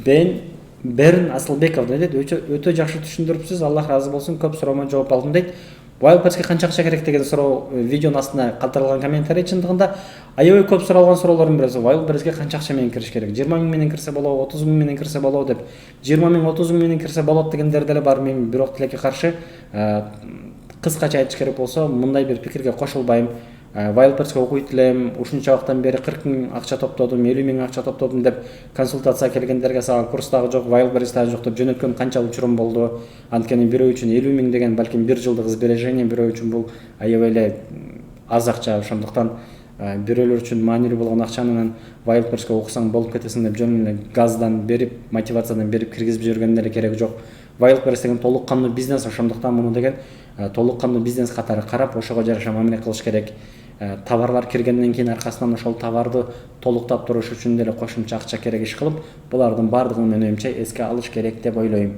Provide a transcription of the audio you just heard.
Берн Асылбеков дейт, өтө жакшы түшүндүрүпсүз, Аллах разы болсун, көп суроомо жооп алдым дейт. Wildberries'ке канча акча керек деген суроо видеонун астына калтырылган комментарий. Чындыгында аябай көп суралган суроолордун бириси Wildberries'ке канча акча менен кириш керек? 20 миң менен кирсе болобу, 30 миң менен кирсе болобу деп. 20 миң, 30 миң менен кирсе болот дегендер деле бар. Мен бирок тилекке каршы кыскача айтыш керек болсо, мындай бир пикирге кошулбайм. Wildberries'ке окуйт элем, ушунча убактан бери 40 миң акча топтодум, 50 миң акча топтодум деп консультация келгендерге салган курстагы жок, Wildberries дагы жок деп жөнөткөн канча учурум болду. Анткени бирөө үчүн 50 миң деген балким 1 жылдык сбережение, бирөө үчүн бул аябай эле аз акча. Ошондуктан бирөөлөр үчүн маанилүү болгон акчаны Wildberries'ке окусаң болуп кетесиң деп жөн эле газдан берип, мотивациядан берип киргизип жүргөн деле кереги жок. Wildberries деген толук кандуу бизнес, ошондуктан муну деген толук кандуу бизнес катары карап, ошого жараша мамиле кылыш керек. Товарлар киргенден кийин аркасынан ошол товарды толуктап туруш үчүн деле кошумча акча керек иш кылып, булардын баардыгын мен оюмча эске алыш керек деп ойлойм.